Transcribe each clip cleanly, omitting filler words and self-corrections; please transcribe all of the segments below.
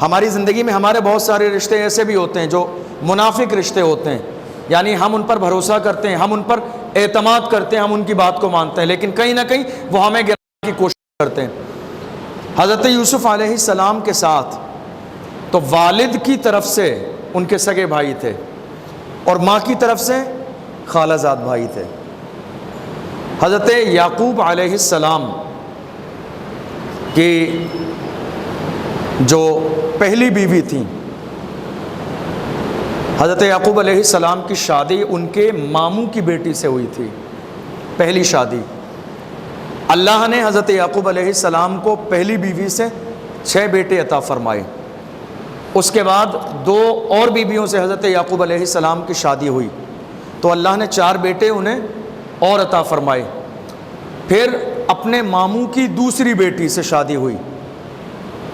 ہماری زندگی میں ہمارے بہت سارے رشتے ایسے بھی ہوتے ہیں جو منافق رشتے ہوتے ہیں، یعنی ہم ان پر بھروسہ کرتے ہیں، ہم ان پر اعتماد کرتے ہیں، ہم ان کی بات کو مانتے ہیں، لیکن کہیں نہ کہیں وہ ہمیں گرانے کی کوشش کرتے ہیں۔ حضرت یوسف علیہ السلام کے ساتھ تو والد کی طرف سے ان کے سگے بھائی تھے اور ماں کی طرف سے خالہ زاد بھائی تھے۔ حضرت یعقوب علیہ السلام کی جو پہلی بیوی تھیں، حضرت یعقوب علیہ السلام کی شادی ان کے ماموں کی بیٹی سے ہوئی تھی، پہلی شادی۔ اللہ نے حضرت یعقوب علیہ السلام کو پہلی بیوی سے 6 بیٹے عطا فرمائے۔ اس کے بعد 2 اور بیویوں سے حضرت یعقوب علیہ السلام کی شادی ہوئی تو اللہ نے 4 بیٹے انہیں اور عطا فرمائے۔ پھر اپنے ماموں کی دوسری بیٹی سے شادی ہوئی،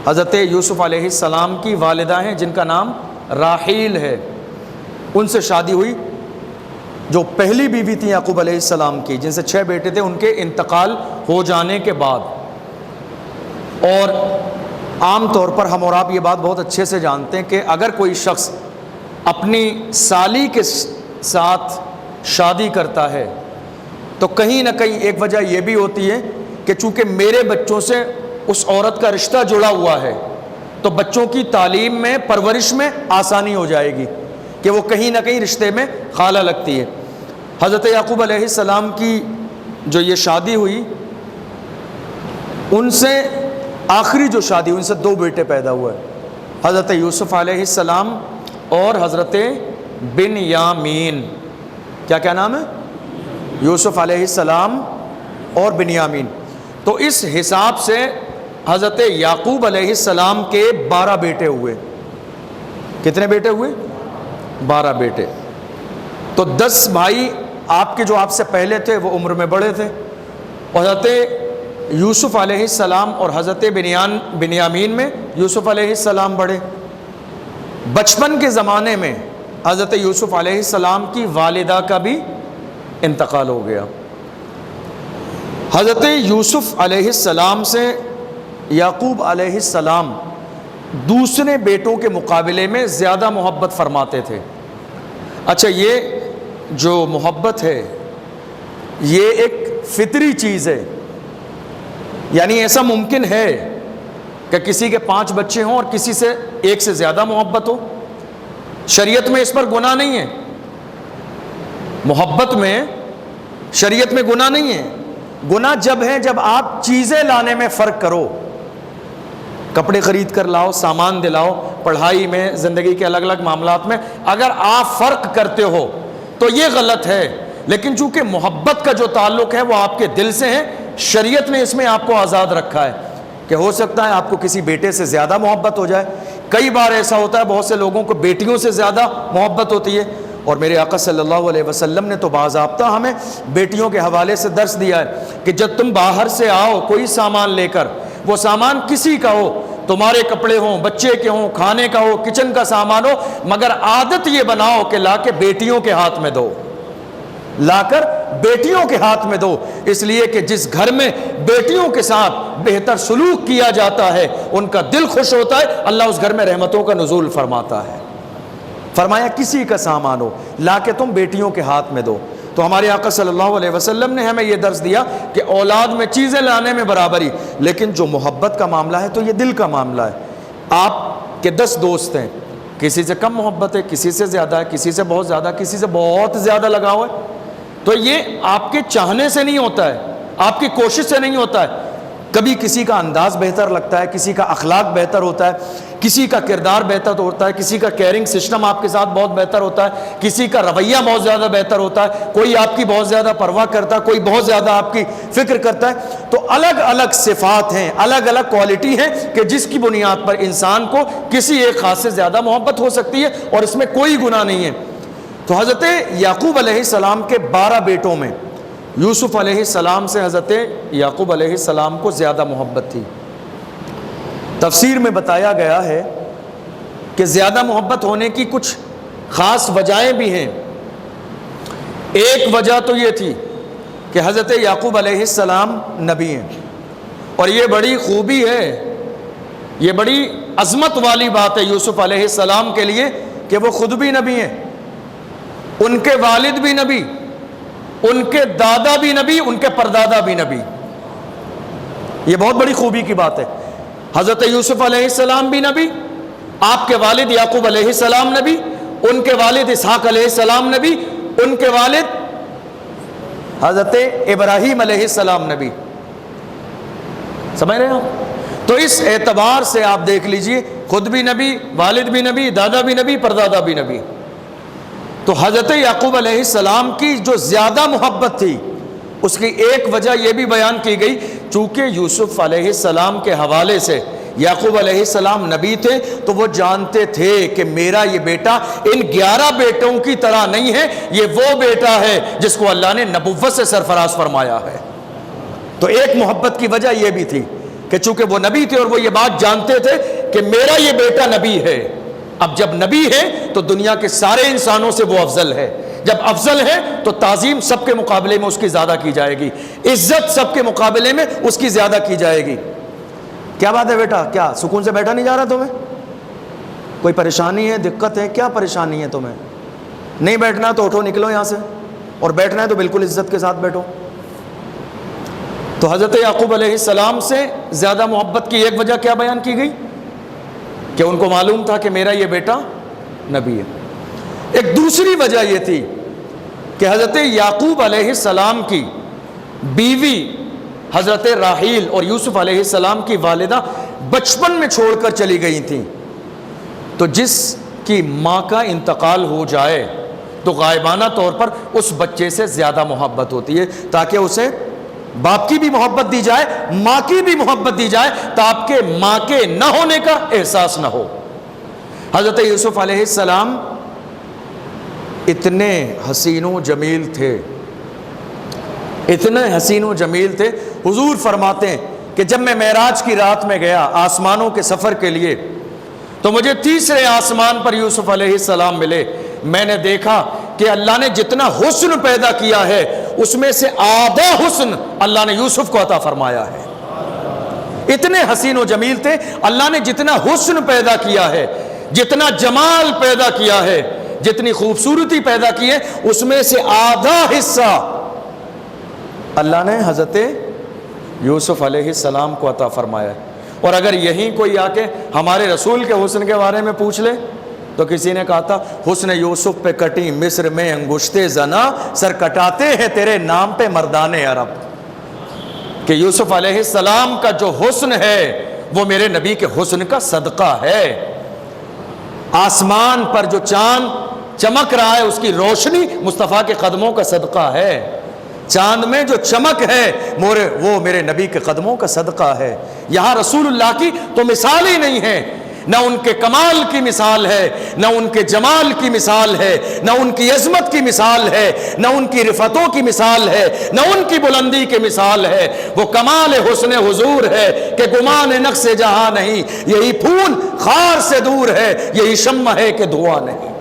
حضرت یوسف علیہ السلام کی والدہ ہیں جن کا نام راحیل ہے، ان سے شادی ہوئی۔ جو پہلی بیوی تھی یعقوب علیہ السلام کی، جن سے 6 بیٹے تھے، ان کے انتقال ہو جانے کے بعد، اور عام طور پر ہم اور آپ یہ بات بہت اچھے سے جانتے ہیں کہ اگر کوئی شخص اپنی سالی کے ساتھ شادی کرتا ہے تو کہیں نہ کہیں ایک وجہ یہ بھی ہوتی ہے کہ چونکہ میرے بچوں سے اس عورت کا رشتہ جڑا ہوا ہے تو بچوں کی تعلیم میں، پرورش میں آسانی ہو جائے گی کہ وہ کہیں نہ کہیں رشتے میں خالہ لگتی ہے۔ حضرت یعقوب علیہ السلام کی جو یہ شادی ہوئی، ان سے آخری جو شادی، ان سے 2 بیٹے پیدا ہوئے، حضرت یوسف علیہ السلام اور حضرت بنیامین۔ کیا نام ہے؟ یوسف علیہ السلام اور بنیامین۔ تو اس حساب سے حضرت یعقوب علیہ السلام کے 12 بیٹے ہوئے۔ کتنے بیٹے ہوئے؟ 12 بیٹے۔ تو 10 بھائی آپ کے جو آپ سے پہلے تھے وہ عمر میں بڑے تھے، اور حضرت یوسف علیہ السلام اور حضرت بنیامین میں یوسف علیہ السلام بڑے۔ بچپن کے زمانے میں حضرت یوسف علیہ السلام کی والدہ کا بھی انتقال ہو گیا۔ حضرت یوسف علیہ السلام سے یعقوب علیہ السلام دوسرے بیٹوں کے مقابلے میں زیادہ محبت فرماتے تھے۔ اچھا، یہ جو محبت ہے یہ ایک فطری چیز ہے، یعنی ایسا ممکن ہے کہ کسی کے 5 بچے ہوں اور کسی سے ایک سے زیادہ محبت ہو؟ شریعت میں اس پر گناہ نہیں ہے، محبت میں شریعت میں گناہ نہیں ہے۔ گناہ جب ہے جب آپ چیزیں لانے میں فرق کرو، کپڑے خرید کر لاؤ، سامان دلاؤ، پڑھائی میں، زندگی کے الگ الگ معاملات میں اگر آپ فرق کرتے ہو تو یہ غلط ہے۔ لیکن چونکہ محبت کا جو تعلق ہے وہ آپ کے دل سے ہے، شریعت نے اس میں آپ کو آزاد رکھا ہے کہ ہو سکتا ہے آپ کو کسی بیٹے سے زیادہ محبت ہو جائے۔ کئی بار ایسا ہوتا ہے بہت سے لوگوں کو بیٹیوں سے زیادہ محبت ہوتی ہے، اور میرے آقا صلی اللہ علیہ وسلم نے تو باضابطہ ہمیں بیٹیوں کے حوالے سے درس دیا ہے کہ جب تم باہر سے آؤ کوئی سامان لے کر، وہ سامان کسی کا ہو، تمہارے کپڑے ہوں، بچے کے ہوں، کھانے کا ہو، کچن کا سامان ہو، مگر عادت یہ بناؤ کہ لا کے بیٹیوں کے ہاتھ میں دو، لا کر بیٹیوں کے ہاتھ میں دو، اس لیے کہ جس گھر میں بیٹیوں کے ساتھ بہتر سلوک کیا جاتا ہے ان کا دل خوش ہوتا ہے، اللہ اس گھر میں رحمتوں کا نزول فرماتا ہے۔ فرمایا کسی کا سامان ہو لا کے تم بیٹیوں کے ہاتھ میں دو۔ تو ہمارے آقا صلی اللہ علیہ وسلم نے ہمیں یہ درس دیا کہ اولاد میں چیزیں لانے میں برابری، لیکن جو محبت کا معاملہ ہے تو یہ دل کا معاملہ ہے۔ آپ کے 10 دوست ہیں، کسی سے کم محبت ہے، کسی سے زیادہ ہے، کسی سے بہت زیادہ، کسی سے بہت زیادہ لگاؤ ہے، تو یہ آپ کے چاہنے سے نہیں ہوتا ہے، آپ کی کوشش سے نہیں ہوتا ہے۔ کبھی کسی کا انداز بہتر لگتا ہے، کسی کا اخلاق بہتر ہوتا ہے، کسی کا کردار بہتر ہوتا ہے، کسی کا کیئرنگ سسٹم آپ کے ساتھ بہت بہتر ہوتا ہے، کسی کا رویہ بہت زیادہ بہتر ہوتا ہے، کوئی آپ کی بہت زیادہ پرواہ کرتا ہے، کوئی بہت زیادہ آپ کی فکر کرتا ہے۔ تو الگ الگ صفات ہیں، الگ الگ کوالٹی ہیں کہ جس کی بنیاد پر انسان کو کسی ایک خاص سے زیادہ محبت ہو سکتی ہے، اور اس میں کوئی گناہ نہیں ہے۔ تو حضرت یعقوب علیہ السلام کے 12 بیٹوں میں یوسف علیہ السلام سے حضرت یعقوب علیہ السلام کو زیادہ محبت تھی۔ تفسیر میں بتایا گیا ہے کہ زیادہ محبت ہونے کی کچھ خاص وجہیں بھی ہیں۔ ایک وجہ تو یہ تھی کہ حضرت یعقوب علیہ السلام نبی ہیں، اور یہ بڑی خوبی ہے، یہ بڑی عظمت والی بات ہے یوسف علیہ السلام کے لیے کہ وہ خود بھی نبی ہیں، ان کے والد بھی نبی، ان کے دادا بھی نبی، ان کے پردادا بھی نبی۔ یہ بہت بڑی خوبی کی بات ہے۔ حضرت یوسف علیہ السلام بھی نبی، آپ کے والد یعقوب علیہ السلام نبی، ان کے والد اسحاق علیہ السلام نبی، ان کے والد حضرت ابراہیم علیہ السلام نبی۔ سمجھ رہے ہیں آپ؟ تو اس اعتبار سے آپ دیکھ لیجئے، خود بھی نبی، والد بھی نبی، دادا بھی نبی، پردادا بھی نبی۔ تو حضرت یعقوب علیہ السلام کی جو زیادہ محبت تھی اس کی ایک وجہ یہ بھی بیان کی گئی، چونکہ یوسف علیہ السلام کے حوالے سے یعقوب علیہ السلام نبی تھے تو وہ جانتے تھے کہ میرا یہ بیٹا ان 11 بیٹوں کی طرح نہیں ہے، یہ وہ بیٹا ہے جس کو اللہ نے نبوت سے سرفراز فرمایا ہے۔ تو ایک محبت کی وجہ یہ بھی تھی کہ چونکہ وہ نبی تھے اور وہ یہ بات جانتے تھے کہ میرا یہ بیٹا نبی ہے۔ اب جب نبی ہے تو دنیا کے سارے انسانوں سے وہ افضل ہے، جب افضل ہے تو تعظیم سب کے مقابلے میں اس کی زیادہ کی جائے گی، عزت سب کے مقابلے میں اس کی زیادہ کی جائے گی۔ کیا بات ہے بیٹا؟ کیا سکون سے بیٹھا نہیں جا رہا تمہیں؟ کوئی پریشانی ہے، دقت ہے؟ کیا پریشانی ہے تمہیں؟ نہیں بیٹھنا تو اٹھو، نکلو یہاں سے، اور بیٹھنا ہے تو بالکل عزت کے ساتھ بیٹھو۔ تو حضرت یعقوب علیہ السلام سے زیادہ محبت کی ایک وجہ کیا بیان کی گئی کہ ان کو معلوم تھا کہ میرا یہ بیٹا نبی ہے۔ ایک دوسری وجہ یہ تھی کہ حضرت یعقوب علیہ السلام کی بیوی حضرت راحیل اور یوسف علیہ السلام کی والدہ بچپن میں چھوڑ کر چلی گئی تھیں، تو جس کی ماں کا انتقال ہو جائے تو غائبانہ طور پر اس بچے سے زیادہ محبت ہوتی ہے، تاکہ اسے باپ کی بھی محبت دی جائے، ماں کی بھی محبت دی جائے، تاکہ ماں کے نہ ہونے کا احساس نہ ہو۔ حضرت یوسف علیہ السلام اتنے حسین و جمیل تھے، اتنے حسین و جمیل تھے، حضور فرماتے ہیں کہ جب میں معراج کی رات میں گیا آسمانوں کے سفر کے لیے تو مجھے تیسرے آسمان پر یوسف علیہ السلام ملے۔ میں نے دیکھا کہ اللہ نے جتنا حسن پیدا کیا ہے اس میں سے آدھا حسن اللہ نے یوسف کو عطا فرمایا ہے۔ اتنے حسین و جمیل تھے، اللہ نے جتنا حسن پیدا کیا ہے، جتنا جمال پیدا کیا ہے، جتنی خوبصورتی پیدا کی ہے، اس میں سے آدھا حصہ اللہ نے حضرت یوسف علیہ السلام کو عطا فرمایا ہے۔ اور اگر یہیں کوئی آ کے ہمارے رسول کے حسن کے بارے میں پوچھ لے تو کسی نے کہا تھا حسن یوسف پہ کٹی مصر میں انگشتے زنا، سر کٹاتے ہیں تیرے نام پہ مردان عرب، کہ یوسف علیہ السلام کا جو حسن ہے وہ میرے نبی کے حسن کا صدقہ ہے۔ آسمان پر جو چاند چمک رہا ہے اس کی روشنی مصطفیٰ کے قدموں کا صدقہ ہے، چاند میں جو چمک ہے وہ میرے نبی کے قدموں کا صدقہ ہے۔ یہاں رسول اللہ کی تو مثال ہی نہیں ہے، نہ ان کے کمال کی مثال ہے، نہ ان کے جمال کی مثال ہے، نہ ان کی عظمت کی مثال ہے، نہ ان کی رفتوں کی مثال ہے، نہ ان کی بلندی کی مثال ہے۔ وہ کمال حسن حضور ہے کہ گمان نقص جہاں نہیں، یہی پھول خار سے دور ہے، یہی شمع ہے کہ دھواں نہیں۔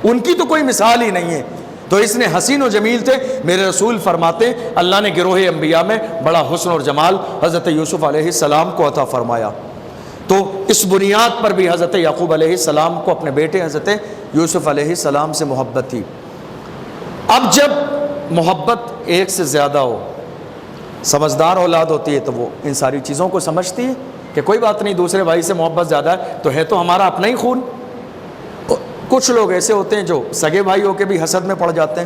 ان کی تو کوئی مثال ہی نہیں ہے۔ تو اس نے حسین و جمیل تھے۔ میرے رسول فرماتے اللہ نے گروہ انبیاء میں بڑا حسن اور جمال حضرت یوسف علیہ السلام کو عطا فرمایا۔ تو اس بنیاد پر بھی حضرت یعقوب علیہ السلام کو اپنے بیٹے حضرت یوسف علیہ السلام سے محبت تھی۔ اب جب محبت ایک سے زیادہ ہو، سمجھدار اولاد ہوتی ہے تو وہ ان ساری چیزوں کو سمجھتی ہے کہ کوئی بات نہیں، دوسرے بھائی سے محبت زیادہ ہے تو ہمارا اپنا ہی خون۔ کچھ لوگ ایسے ہوتے ہیں جو سگے بھائی ہو کے بھی حسد میں پڑ جاتے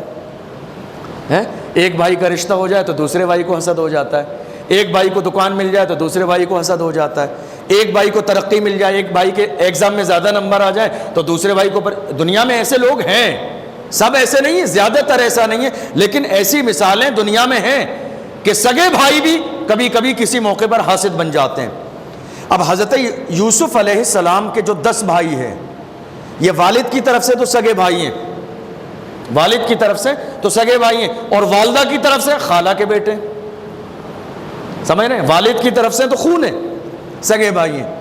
ہیں، ایک بھائی کا رشتہ ہو جائے تو دوسرے بھائی کو حسد ہو جاتا ہے، ایک بھائی کو دکان مل جائے تو دوسرے بھائی کو حسد ہو جاتا ہے، ایک بھائی کو ترقی مل جائے، ایک بھائی کے ایگزام میں زیادہ نمبر آ جائے تو دوسرے بھائی کو دنیا میں ایسے لوگ ہیں، سب ایسے نہیں ہیں، زیادہ تر ایسا نہیں ہے، لیکن ایسی مثالیں دنیا میں ہیں کہ سگے بھائی بھی کبھی کبھی کسی موقع پر حاسد بن جاتے ہیں۔ اب حضرت یوسف علیہ السلام کے جو 10 بھائی ہیں، یہ والد کی طرف سے تو سگے بھائی ہیں، والد کی طرف سے تو سگے بھائی ہیں، اور والدہ کی طرف سے خالہ کے بیٹے، سمجھ رہے ہیں؟ والد کی طرف سے تو خون ہے، سگے بھائی ہیں۔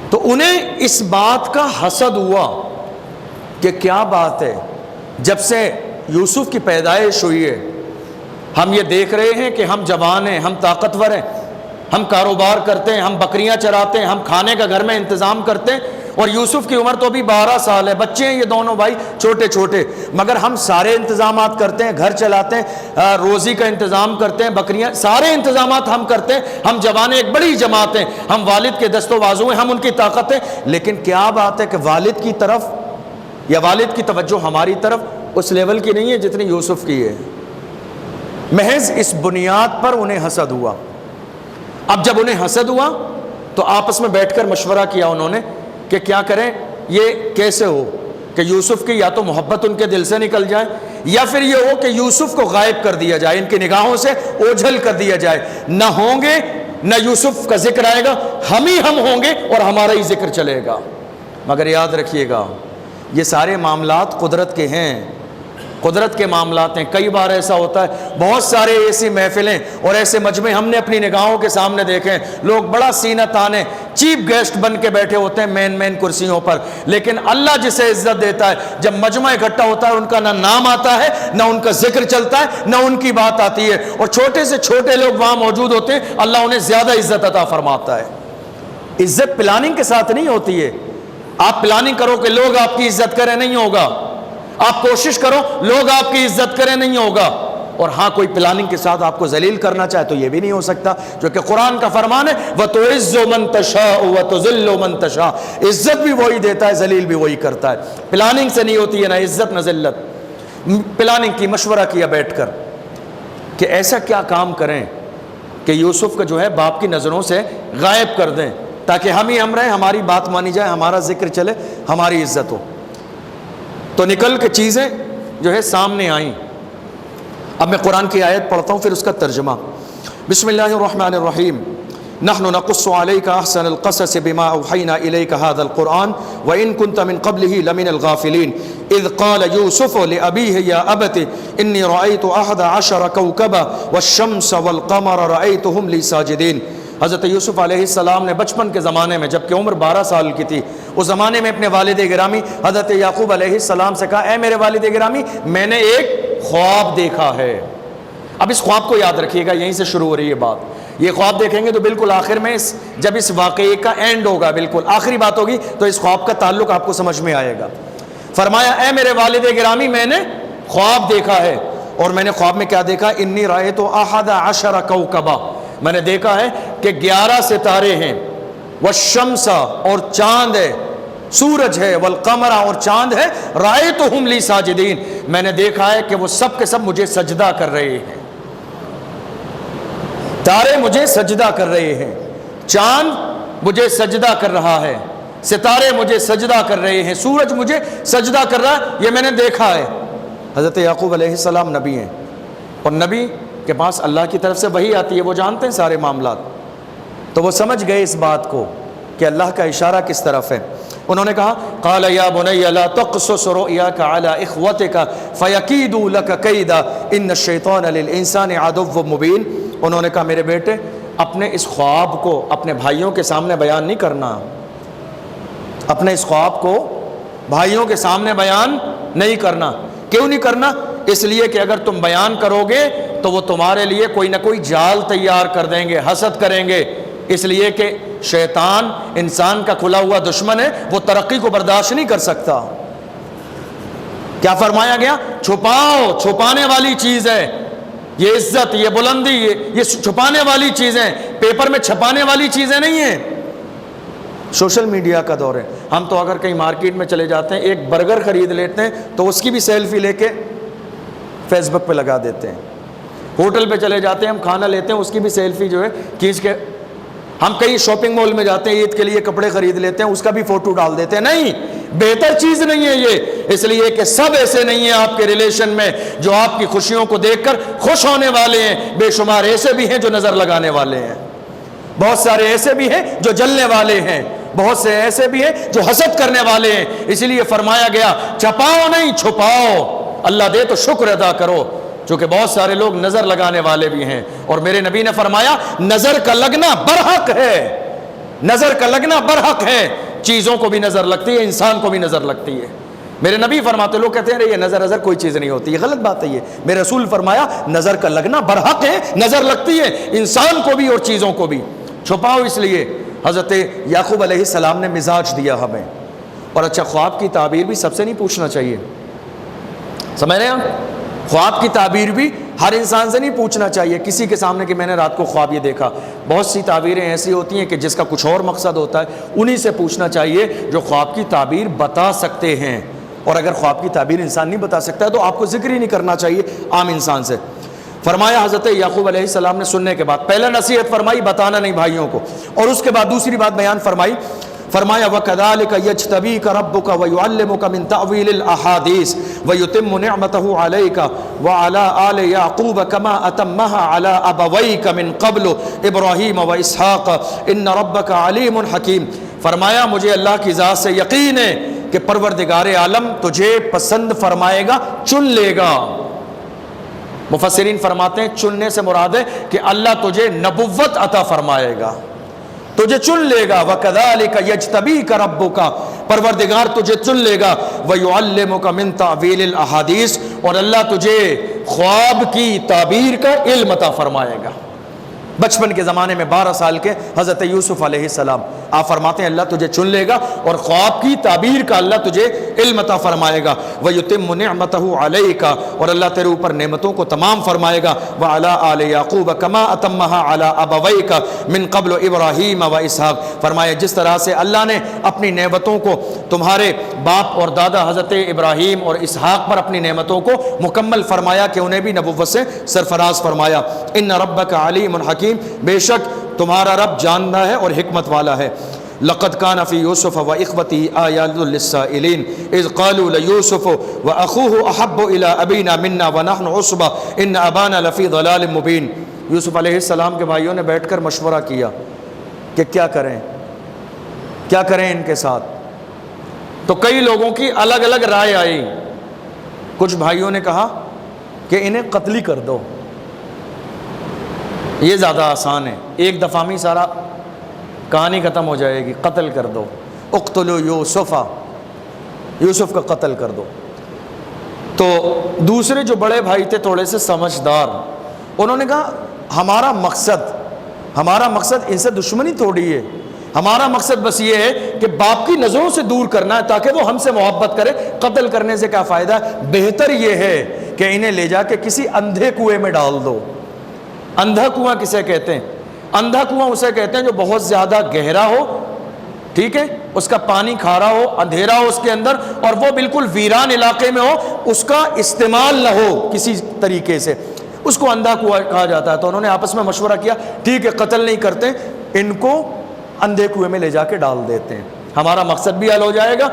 تو انہیں اس بات کا حسد ہوا کہ کیا بات ہے، جب سے یوسف کی پیدائش ہوئی ہے ہم یہ دیکھ رہے ہیں کہ ہم جوان ہیں، ہم طاقتور ہیں، ہم کاروبار کرتے ہیں, ہم بکریاں چراتے ہیں, ہم کھانے کا گھر میں انتظام کرتے ہیں. اور یوسف کی عمر تو ابھی 12 سال ہے, بچے ہیں یہ دونوں بھائی چھوٹے چھوٹے, مگر ہم سارے انتظامات کرتے ہیں, گھر چلاتے ہیں, روزی کا انتظام کرتے ہیں, بکریاں, سارے انتظامات ہم کرتے ہیں. ہم جوان ایک بڑی جماعت ہیں, ہم والد کے دست و بازو ہیں, ہم ان کی طاقت ہیں. لیکن کیا بات ہے کہ والد کی طرف یا والد کی توجہ ہماری طرف اس لیول کی نہیں ہے جتنی یوسف کی ہے. محض اس بنیاد پر انہیں حسد ہوا. اب جب انہیں حسد ہوا تو آپس میں بیٹھ کر مشورہ کیا انہوں نے کہ کیا کریں, یہ کیسے ہو کہ یوسف کی یا تو محبت ان کے دل سے نکل جائے, یا پھر یہ ہو کہ یوسف کو غائب کر دیا جائے, ان کی نگاہوں سے اوجھل کر دیا جائے. نہ ہوں گے نہ یوسف کا ذکر آئے گا, ہم ہی ہم ہوں گے اور ہمارا ہی ذکر چلے گا. مگر یاد رکھیے گا یہ سارے معاملات قدرت کے ہیں, قدرت کے معاملات ہیں. کئی بار ایسا ہوتا ہے, بہت سارے ایسی محفلیں اور ایسے مجمع ہم نے اپنی نگاہوں کے سامنے دیکھے ہیں, لوگ بڑا سینہ تانے چیف گیسٹ بن کے بیٹھے ہوتے ہیں مین کرسیوں پر, لیکن اللہ جسے عزت دیتا ہے جب مجمع اکٹھا ہوتا ہے ان کا نہ نام آتا ہے, نہ ان کا ذکر چلتا ہے, نہ ان کی بات آتی ہے, اور چھوٹے سے چھوٹے لوگ وہاں موجود ہوتے ہیں, اللہ انہیں زیادہ عزت عطا فرماتا ہے. عزت پلاننگ کے ساتھ نہیں ہوتی ہے. آپ پلاننگ کرو کہ لوگ آپ کی عزت کریں, نہیں ہوگا. آپ کوشش کرو لوگ آپ کی عزت کریں, نہیں ہوگا. اور ہاں کوئی پلاننگ کے ساتھ آپ کو ذلیل کرنا چاہے تو یہ بھی نہیں ہو سکتا, جو کہ قرآن کا فرمان ہے وَتُعِزُّ مَن تَشَاءُ وَتُذِلُّ مَن تَشَاءُ. عزت بھی وہی دیتا ہے, ذلیل بھی وہی کرتا ہے. پلاننگ سے نہیں ہوتی ہے نہ عزت نہ ذلت. پلاننگ کی, مشورہ کیا بیٹھ کر کہ ایسا کیا کام کریں کہ یوسف کا جو ہے باپ کی نظروں سے غائب کر دیں تاکہ ہم ہی ہم رہیں, ہماری بات مانی جائے, ہمارا ذکر چلے, ہماری عزت ہو. تو نکل کے چیزیں جو ہے سامنے آئیں. اب میں قرآن کی آیت پڑھتا ہوں پھر اس کا ترجمہ. بسم اللہ الرحمن الرحیم. نحن نقص عليك احسن القصص بما اوحينا اليك هذا القرآن وان كنت من قبله لمن الغافلين اذ قال يوسف لابيه يا ابت اني رايت 11 كوكبا والشمس والقمر رايتهم لي ساجدين. حضرت یوسف علیہ السلام نے بچپن کے زمانے میں جب کہ عمر 12 سال کی تھی, اس زمانے میں اپنے والد گرامی حضرت یعقوب علیہ السلام سے کہا, اے میرے والد گرامی میں نے ایک خواب دیکھا ہے. اب اس خواب کو یاد رکھیے گا, یہیں سے شروع ہو رہی ہے بات. یہ خواب دیکھیں گے تو بالکل آخر میں جب اس واقعے کا اینڈ ہوگا, بالکل آخری بات ہوگی, تو اس خواب کا تعلق آپ کو سمجھ میں آئے گا. فرمایا اے میرے والد گرامی میں نے خواب دیکھا ہے, اور میں نے خواب میں کیا دیکھا, انی رأیت 11 کوكبا, میں نے دیکھا ہے کہ 11 ستارے ہیں, والشمس اور چاند ہے, سورج ہے, والقمر اور چاند ہے, رأیتہم لی ساجدین, میں نے دیکھا ہے کہ وہ سب کے سب مجھے سجدہ کر رہے ہیں. تارے مجھے سجدہ کر رہے ہیں, چاند مجھے سجدہ کر رہا ہے, ستارے مجھے سجدہ کر رہے ہیں, سورج مجھے سجدہ کر رہا ہے, یہ میں نے دیکھا ہے. حضرت یعقوب علیہ السلام نبی ہیں, اور نبی کے پاس اللہ کی طرف سے وحی آتی ہے, وہ جانتے ہیں سارے معاملات, تو وہ سمجھ گئے اس بات کو کہ اللہ کا اشارہ کس طرف ہے. انہوں نے کہا قال یا بنی لا تقصص رؤیاک علی اخوتک فیکیدوا لک کیدا ان الشیطان للانسان عدو مبین. انہوں نے کہا میرے بیٹے اپنے اس خواب کو اپنے بھائیوں کے سامنے بیان نہیں کرنا, اپنے اس خواب کو بھائیوں کے سامنے بیان نہیں کرنا. کیوں نہیں کرنا؟ اس لیے کہ اگر تم بیان کرو گے تو وہ تمہارے لیے کوئی نہ کوئی جال تیار کر دیں گے, حسد کریں گے. اس لیے کہ شیطان انسان کا کھلا ہوا دشمن ہے, وہ ترقی کو برداشت نہیں کر سکتا. کیا فرمایا گیا؟ چھپاؤ, چھپانے والی چیز ہے یہ عزت, یہ بلندی, یہ چھپانے والی چیزیں, پیپر میں چھپانے والی چیزیں نہیں ہیں. سوشل میڈیا کا دور ہے. ہم تو اگر کہیں مارکیٹ میں چلے جاتے ہیں, ایک برگر خرید لیتے ہیں تو اس کی بھی سیلفی لے کے فیس بک پہ لگا دیتے ہیں. ہوٹل پہ چلے جاتے ہیں, ہم کھانا لیتے ہیں, اس کی بھی سیلفی جو ہے کھینچ کے, ہم کہیں شاپنگ مال میں جاتے ہیں, عید کے لیے کپڑے خرید لیتے ہیں, اس کا بھی فوٹو ڈال دیتے ہیں. نہیں, بہتر چیز نہیں ہے یہ, اس لیے کہ سب ایسے نہیں ہیں آپ کے ریلیشن میں جو آپ کی خوشیوں کو دیکھ کر خوش ہونے والے ہیں. بے شمار ایسے بھی ہیں جو نظر لگانے والے ہیں, بہت سارے ایسے بھی ہیں جو جلنے والے ہیں, بہت سے ایسے بھی ہیں جو حسد کرنے والے ہیں. اسی لیے فرمایا گیا چھپاؤ نہیں, چھپاؤ. اللہ دے تو شکر ادا کرو, چونکہ بہت سارے لوگ نظر لگانے والے بھی ہیں. اور میرے نبی نے فرمایا نظر کا لگنا برحق ہے, نظر کا لگنا برحق ہے. چیزوں کو بھی نظر لگتی ہے, انسان کو بھی نظر لگتی ہے. میرے نبی فرماتے, لوگ کہتے ہیں یہ نظر کوئی چیز نہیں ہوتی, یہ غلط بات ہے. یہ میرے رسول فرمایا نظر کا لگنا برحق ہے, نظر لگتی ہے انسان کو بھی اور چیزوں کو بھی. چھپاؤ اس لیے حضرت یعقوب علیہ السلام نے مزاج دیا ہمیں. اور اچھا خواب کی تعبیر بھی سب سے نہیں پوچھنا چاہیے, سمجھ رہے ہیں آپ؟ خواب کی تعبیر بھی ہر انسان سے نہیں پوچھنا چاہیے کسی کے سامنے کہ میں نے رات کو خواب یہ دیکھا. بہت سی تعبیریں ایسی ہوتی ہیں کہ جس کا کچھ اور مقصد ہوتا ہے, انہی سے پوچھنا چاہیے جو خواب کی تعبیر بتا سکتے ہیں. اور اگر خواب کی تعبیر انسان نہیں بتا سکتا ہے تو آپ کو ذکر ہی نہیں کرنا چاہیے عام انسان سے. فرمایا حضرت یعقوب علیہ السلام نے سننے کے بعد پہلے نصیحت فرمائی بتانا نہیں بھائیوں کو, اور اس کے بعد دوسری بات بیان فرمائی. فرمایا وَكَذَلِكَ يَجْتَبِيكَ رَبُّكَ وَيُعَلِّمُكَ مِن تَأْوِيلِ الْأَحَادِيثِ وَيُتِمُّ نِعْمَتَهُ عَلَيْكَ وَعَلَىٰ آلِ يَعْقُوبَ كَمَا أَتَمَّهَا عَلَىٰ أَبَوَيْكَ مِن قَبْلُ إِبْرَاهِيمَ وَإِسْحَاقَ إِنَّ رَبَّكَ عَلِيمٌ حَكِيمٌ. فرمایا مجھے اللہ کی ذات سے یقین ہے کہ پروردگار عالم تجھے پسند فرمائے گا, چن لے گا. مفسرین فرماتے ہیں چننے سے مراد ہے کہ اللہ تجھے نبوت عطا فرمائے گا, تجھے چن لے گا. وَكَذَلِكَ يَجْتَبِيكَ رَبُّكَ, پروردگار تجھے چن لے گا. وَيُعَلِّمُكَ مِن تَأْوِيلِ الْأَحَادِيثِ, اور اللہ تجھے خواب کی تعبیر کا علم عطا فرمائے گا. بچپن کے زمانے میں 12 سال کے حضرت یوسف علیہ السلام, آپ فرماتے ہیں اللہ تجھے چن لے گا اور خواب کی تعبیر کا اللہ تجھے علم عطا فرمائے گا. وَيُتِمُّ نِعْمَتَهُ عَلَيْكَ, اور اللہ تیرے اوپر نعمتوں کو تمام فرمائے گا. وَعَلَىٰ آلِ يَعْقُوبَ كَمَا أَتَمَّهَا عَلَىٰ أَبَوَيْكَ مِن قَبْلُ إِبْرَاهِيمَ وَإِسْحَاقَ. فرمایا جس طرح سے اللہ نے اپنی نعمتوں کو تمہارے باپ اور دادا حضرت ابراہیم اور اسحاق پر اپنی نعمتوں کو مکمل فرمایا کہ انہیں بھی نبوت سے سرفراز فرمایا. إِنَّ رَبَّكَ عَلِيمٌ حَكِيمٌ, بے شک تمہارا رب جاننا ہے اور حکمت والا ہے. لقد كان في يوسف واخوته آيات للسائلين اذ قالوا ليوسف واخوه احب الى ابينا منا ونحن عصبة ان ابانا لفي ضلال مبين. یوسف علیہ السلام کے بھائیوں نے بیٹھ کر مشورہ کیا کہ کیا کریں ان کے ساتھ. تو کئی لوگوں کی الگ الگ رائے آئی. کچھ بھائیوں نے کہا کہ انہیں قتل ہی کر دو, یہ زیادہ آسان ہے, ایک دفعہ میں سارا کہانی ختم ہو جائے گی, قتل کر دو. اقتلوا یوسفا, یوسف کا قتل کر دو. تو دوسرے جو بڑے بھائی تھے تھوڑے سے سمجھدار, انہوں نے کہا ہمارا مقصد ان سے دشمنی تھوڑی ہے, ہمارا مقصد بس یہ ہے کہ باپ کی نظروں سے دور کرنا ہے تاکہ وہ ہم سے محبت کرے. قتل کرنے سے کیا فائدہ ہے, بہتر یہ ہے کہ انہیں لے جا کے کسی اندھے کنویں میں ڈال دو. اندھا کنواں کسے کہتے ہیں؟ اندھا کنواں اسے کہتے ہیں جو بہت زیادہ گہرا ہو, ٹھیک ہے, اس کا پانی کھارا ہو, اندھیرا ہو اس کے اندر, اور وہ بالکل ویران علاقے میں ہو, اس کا استعمال نہ ہو کسی طریقے سے, اس کو اندھا کنواں کہا جاتا ہے. تو انہوں نے آپس میں مشورہ کیا, ٹھیک ہے قتل نہیں کرتے, ان کو اندھے کنویں میں لے جا کے ڈال دیتے ہیں, ہمارا مقصد بھی حل ہو جائے گا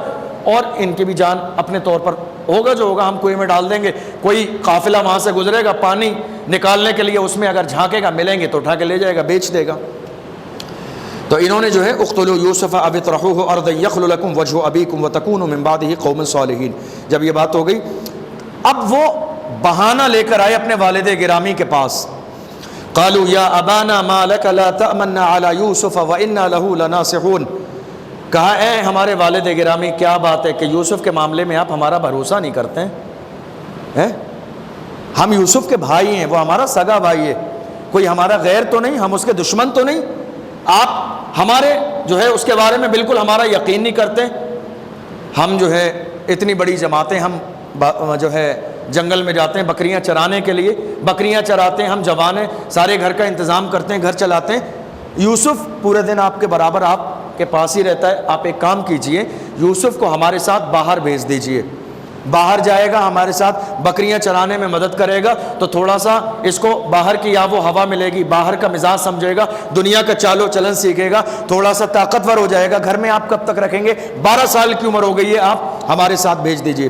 اور ان کی بھی جان اپنے طور پر ہوگا, جو ہوگا ہم کنویں میں ڈال دیں گے. کوئی قافلہ وہاں سے گزرے گا پانی نکالنے کے لیے, اس میں اگر جھانکے گا ملیں گے تو اٹھا کے لے جائے گا, بیچ دے گا. تو انہوں نے جو ہے اقتلوا یوسف او اطرحوه ارضا یخل لکم وجہ ابیکم وتکونوا من بعدہ قوما صالحین. جب یہ بات ہو گئی, اب وہ بہانہ لے کر آئے اپنے والد گرامی کے پاس. قالوا یا ابانا ما لک لا تأمنا علی یوسف وانا له لناصحون. کہا اے ہمارے والد گرامی کیا بات ہے کہ یوسف کے معاملے میں آپ ہمارا بھروسہ نہیں کرتے ہیں؟ ہم یوسف کے بھائی ہیں, وہ ہمارا سگا بھائی ہے, کوئی ہمارا غیر تو نہیں, ہم اس کے دشمن تو نہیں, آپ ہمارے جو ہے اس کے بارے میں بالکل ہمارا یقین نہیں کرتے. ہم جو ہے اتنی بڑی جماعتیں, ہم جو ہے جنگل میں جاتے ہیں بکریاں چرانے کے لیے, بکریاں چراتے ہیں, ہم جوان ہیں, سارے گھر کا انتظام کرتے ہیں, گھر چلاتے ہیں. یوسف پورے دن آپ کے برابر آپ کے پاس ہی رہتا ہے, آپ ایک کام کیجئے, یوسف کو ہمارے ساتھ باہر بھیج دیجئے, باہر جائے گا ہمارے ساتھ بکریاں چرانے میں مدد کرے گا, تو تھوڑا سا اس کو باہر کی یا وہ ہوا ملے گی, باہر کا مزاج سمجھے گا, دنیا کا چالو چلن سیکھے گا, تھوڑا سا طاقتور ہو جائے گا. گھر میں آپ کب تک رکھیں گے, 12 سال کی عمر ہو گئی ہے, آپ ہمارے ساتھ بھیج دیجئے.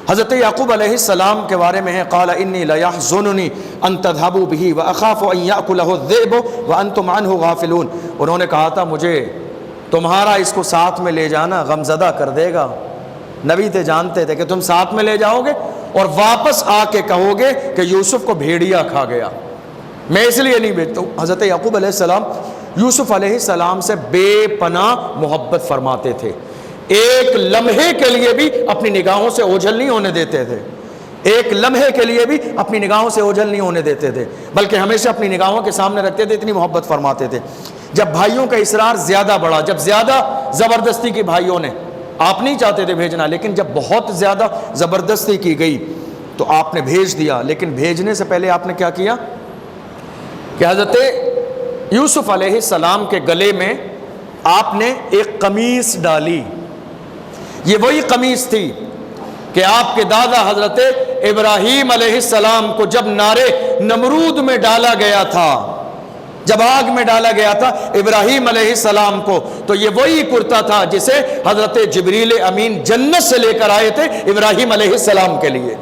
حضرت یعقوب علیہ السلام کے بارے میں ہے قال انی لیحزننی ان تذهبوا به واخاف ان یاکلہ الذئب وانتم عنہ غافلون. انہوں نے کہا تھا مجھے تمہارا اس کو ساتھ میں لے جانا غمزدہ کر دے گا. نبی تھے, جانتے تھے کہ تم ساتھ میں لے جاؤ گے اور واپس آ کے کہو گے کہ یوسف کو بھیڑیا کھا گیا, میں اس لیے نہیں بھیجتا ہوں. حضرت یعقوب علیہ السلام یوسف علیہ السلام سے بے پناہ محبت فرماتے تھے, ایک لمحے کے لیے بھی اپنی نگاہوں سے اوجھل نہیں ہونے دیتے تھے, ایک لمحے کے لیے بھی اپنی نگاہوں سے اوجھل نہیں ہونے دیتے تھے, بلکہ ہمیشہ اپنی نگاہوں کے سامنے رکھتے تھے, اتنی محبت فرماتے تھے. جب بھائیوں کا اصرار زیادہ بڑھا، جب زیادہ زبردستی کی بھائیوں نے، آپ نہیں چاہتے تھے بھیجنا، لیکن جب بہت زیادہ زبردستی کی گئی تو آپ نے بھیج دیا۔ لیکن بھیجنے سے پہلے آپ نے کیا کیا کہ حضرت یوسف علیہ السلام کے گلے میں آپ نے ایک قمیص ڈالی۔ یہ وہی قمیص تھی کہ آپ کے دادا حضرت ابراہیم علیہ السلام کو جب نارے نمرود میں ڈالا گیا تھا، جب آگ میں ڈالا گیا تھا ابراہیم علیہ السلام کو، تو یہ وہی کرتا تھا جسے حضرت جبریل امین جنت سے لے کر آئے تھے ابراہیم علیہ السلام کے لیے،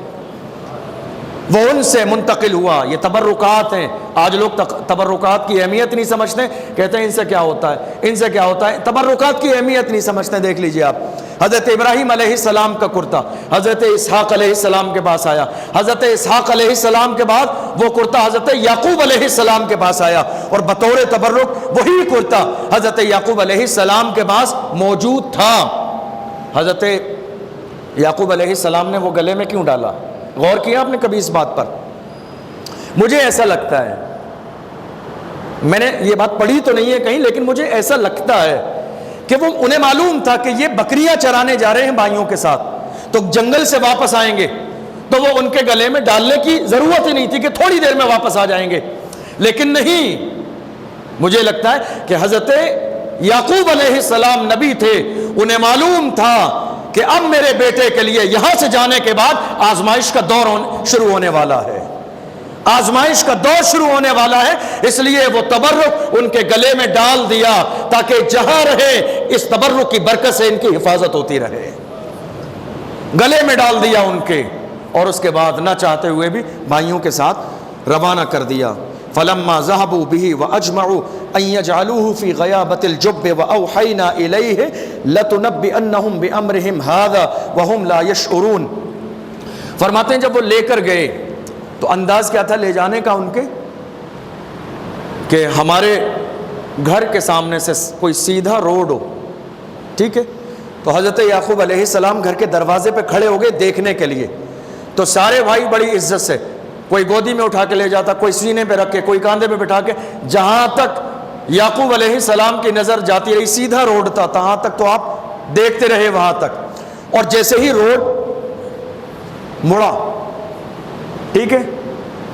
وہ ان سے منتقل ہوا۔ یہ تبرکات ہیں۔ آج لوگ تبرکات کی اہمیت نہیں سمجھتے، کہتے ہیں ان سے کیا ہوتا ہے، ان سے کیا ہوتا ہے، تبرکات کی اہمیت نہیں سمجھتے۔ دیکھ لیجئے آپ، حضرت ابراہیم علیہ السلام کا کرتا حضرت اسحاق علیہ السلام کے پاس آیا، حضرت اسحاق علیہ السلام کے بعد وہ کرتا حضرت یعقوب علیہ السلام کے پاس آیا، اور بطور تبرک وہی کرتا حضرت یعقوب علیہ السلام کے پاس موجود تھا۔ حضرت یعقوب علیہ السلام نے وہ گلے میں کیوں ڈالا؟ غور کیا آپ نے کبھی اس بات پر؟ مجھے ایسا لگتا ہے، میں نے یہ بات پڑھی تو نہیں ہے کہیں، لیکن مجھے ایسا لگتا ہے کہ وہ انہیں معلوم تھا کہ یہ بکریاں چرانے جا رہے ہیں بھائیوں کے ساتھ، تو جنگل سے واپس آئیں گے، تو وہ ان کے گلے میں ڈالنے کی ضرورت ہی نہیں تھی کہ تھوڑی دیر میں واپس آ جائیں گے۔ لیکن نہیں، مجھے لگتا ہے کہ حضرت یعقوب علیہ السلام نبی تھے، انہیں معلوم تھا کہ اب میرے بیٹے کے لیے یہاں سے جانے کے بعد آزمائش کا دور شروع ہونے والا ہے، آزمائش کا دور شروع ہونے والا ہے، اس لیے وہ تبرک ان کے گلے میں ڈال دیا تاکہ جہاں رہے اس تبرک کی برکت سے ان کی حفاظت ہوتی رہے۔ گلے میں ڈال دیا ان کے، اور اس کے بعد نہ چاہتے ہوئے بھی بھائیوں کے ساتھ روانہ کر دیا۔ فلما ذهبوا به واجمعوا ان يجعلوه في غيابة الجب واوحينا اليه لتنبئنهم بامرهم هذا وهم لا يشعرون۔ فرماتے ہیں جب وہ لے کر گئے تو انداز کیا تھا لے جانے کا ان کے، کہ ہمارے گھر کے سامنے سے کوئی سیدھا روڈ ہو، ٹھیک ہے، تو حضرت یعقوب علیہ السلام گھر کے دروازے پہ کھڑے ہو گئے دیکھنے کے لیے، تو سارے بھائی بڑی عزت سے، کوئی گودی میں اٹھا کے لے جاتا، کوئی سینے پہ رکھ کے، کوئی کاندھے پہ بٹھا کے، جہاں تک یعقوب علیہ السلام کی نظر جاتی رہی سیدھا روڈ تھا، تہاں تک تو آپ دیکھتے رہے وہاں تک، اور جیسے ہی روڈ مڑا، ٹھیک ہے،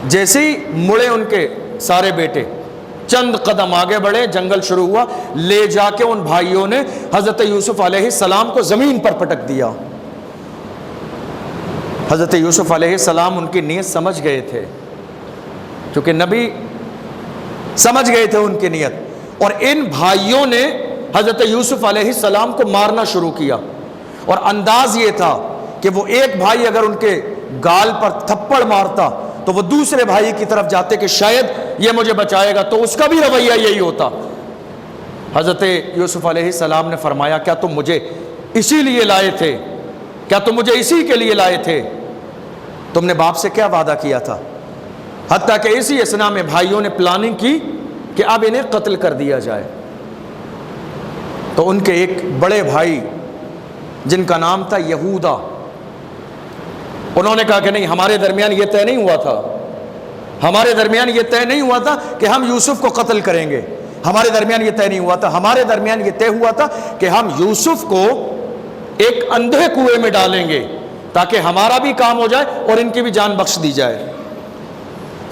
جیسے ہی مڑے ان کے سارے بیٹے، چند قدم آگے بڑھے، جنگل شروع ہوا، لے جا کے ان بھائیوں نے حضرت یوسف علیہ السلام کو زمین پر پٹک دیا۔ حضرت یوسف علیہ السلام ان کی نیت سمجھ گئے تھے، کیونکہ نبی سمجھ گئے تھے ان کی نیت، اور ان بھائیوں نے حضرت یوسف علیہ السلام کو مارنا شروع کیا، اور انداز یہ تھا کہ وہ ایک بھائی اگر ان کے گال پر تھپڑ مارتا تو وہ دوسرے بھائی کی طرف جاتے کہ شاید یہ مجھے بچائے گا، تو اس کا بھی رویہ یہی ہوتا۔ حضرت یوسف علیہ السلام نے فرمایا کیا تم مجھے اسی لیے لائے تھے؟ کیا تم مجھے اسی کے لیے لائے تھے؟ تم نے باپ سے کیا وعدہ کیا تھا؟ حتیٰ کہ اسی اثنا میں بھائیوں نے پلاننگ کی کہ اب انہیں قتل کر دیا جائے۔ تو ان کے ایک بڑے بھائی جن کا نام تھا یہودا، انہوں نے کہا کہ نہیں، ہمارے درمیان یہ طے نہیں ہوا تھا، ہمارے درمیان یہ طے نہیں ہوا تھا کہ ہم یوسف کو قتل کریں گے، ہمارے درمیان یہ طے نہیں ہوا تھا، ہمارے درمیان یہ طے ہوا تھا کہ ہم یوسف کو ایک اندھے کنویں میں ڈالیں گے تاکہ ہمارا بھی کام ہو جائے اور ان کی بھی جان بخش دی جائے۔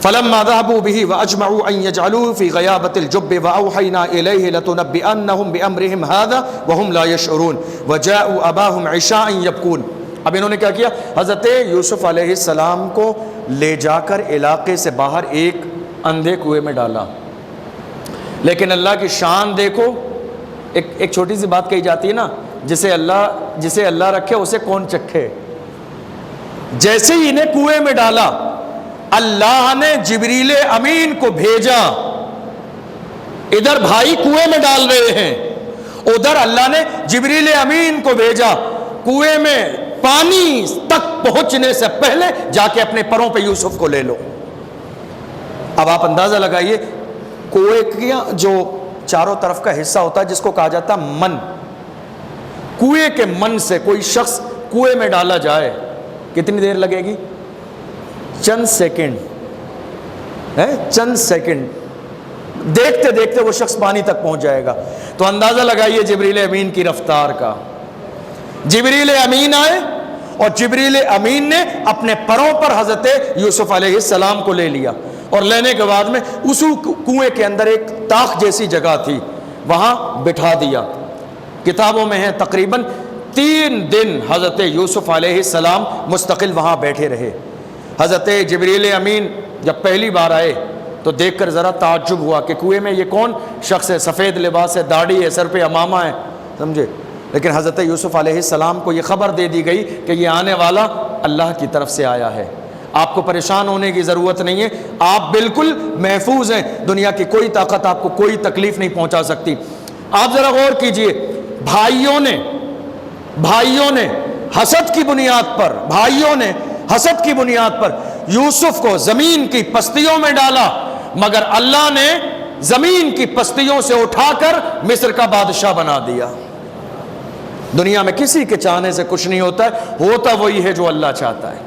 فلما ذهبوا به واجمعوا ان يجعلوه في غيابة الجب واوحينا اليه لتنبئنهم بامرهم هذا وهم لا يشعرون وجاءوا اباهم عشاء يبكون۔ اب انہوں نے کیا کیا؟ حضرت یوسف علیہ السلام کو لے جا کر علاقے سے باہر ایک اندھے کنویں میں ڈالا، لیکن اللہ کی شان دیکھو، ایک چھوٹی سی بات کہی جاتی ہے نا، جسے اللہ رکھے اسے کون چکھے۔ جیسے ہی انہیں کنویں میں ڈالا، اللہ نے جبریل امین کو بھیجا، ادھر بھائی کنویں میں ڈال رہے ہیں، ادھر اللہ نے جبریل امین کو بھیجا، کنویں میں پانی تک پہنچنے سے پہلے جا کے اپنے پروں پہ یوسف کو لے لو۔ اب آپ اندازہ لگائیے، کنویں کا جو چاروں طرف کا حصہ ہوتا ہے جس کو کہا جاتا ہے من، کنویں کے من سے کوئی شخص کنویں میں ڈالا جائے کتنی دیر لگے گی؟ چند سیکنڈ، چند سیکنڈ، دیکھتے دیکھتے وہ شخص پانی تک پہنچ جائے گا. تو اندازہ لگائیے جبریل امین کی رفتار کا. جبریل امین آئے اور جبریل امین نے اپنے پروں پر حضرت یوسف علیہ السلام کو لے لیا, اور لینے کے بعد میں اسی کنویں کے اندر ایک طاق جیسی جگہ تھی, وہاں بٹھا دیا. کتابوں میں ہے تقریباً 3 دن حضرت یوسف علیہ السلام مستقل وہاں بیٹھے رہے. حضرت جبریل امین جب پہلی بار آئے تو دیکھ کر ذرا تعجب ہوا کہ کنویں میں یہ کون شخص ہے, سفید لباس ہے, داڑھی ہے, سر پہ امامہ ہے, سمجھے. لیکن حضرت یوسف علیہ السلام کو یہ خبر دے دی گئی کہ یہ آنے والا اللہ کی طرف سے آیا ہے, آپ کو پریشان ہونے کی ضرورت نہیں ہے, آپ بالکل محفوظ ہیں, دنیا کی کوئی طاقت آپ کو کوئی تکلیف نہیں پہنچا سکتی. آپ ذرا غور کیجئے, بھائیوں نے حسد کی بنیاد پر, حسد کی بنیاد پر یوسف کو زمین کی پستیوں میں ڈالا, مگر اللہ نے زمین کی پستیوں سے اٹھا کر مصر کا بادشاہ بنا دیا. دنیا میں کسی کے چاہنے سے کچھ نہیں ہوتا ہے, ہوتا وہی ہے جو اللہ چاہتا ہے.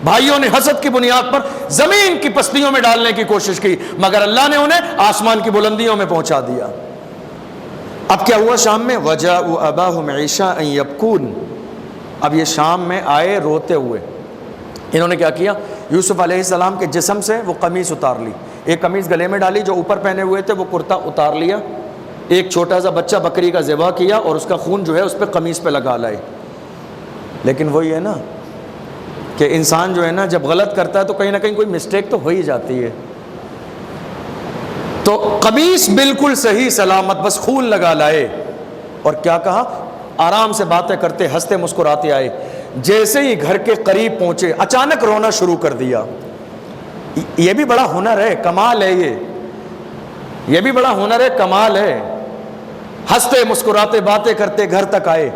بھائیوں نے حسد کی بنیاد پر زمین کی پستیوں میں ڈالنے کی کوشش کی, مگر اللہ نے انہیں آسمان کی بلندیوں میں پہنچا دیا. اب کیا ہوا شام میں؟ وَجَاءُوا أَبَاهُمْ عِشَاءً يَبْكُونَ. اب یہ شام میں آئے روتے ہوئے. انہوں نے کیا کیا؟ یوسف علیہ السلام کے جسم سے وہ قمیص اتار لی, ایک قمیص گلے میں ڈالی, جو اوپر پہنے ہوئے تھے وہ کرتا اتار لیا, ایک چھوٹا سا بچہ بکری کا ذبح کیا اور اس کا خون جو ہے اس پہ قمیص پہ لگا لائے. لیکن وہی ہے نا کہ انسان جو ہے نا جب غلط کرتا ہے تو کہیں نہ کہیں کوئی مسٹیک تو ہو ہی جاتی ہے. تو قمیص بالکل صحیح سلامت, بس خون لگا لائے, اور کیا کہا؟ آرام سے باتیں کرتے ہنستے مسکراتے آئے. جیسے ہی گھر کے قریب پہنچے اچانک رونا شروع کر دیا. یہ بھی بڑا ہنر ہے, کمال ہے, یہ بھی بڑا ہنر ہے, کمال ہے. ہنستے مسکراتے باتیں کرتے گھر تک آئے,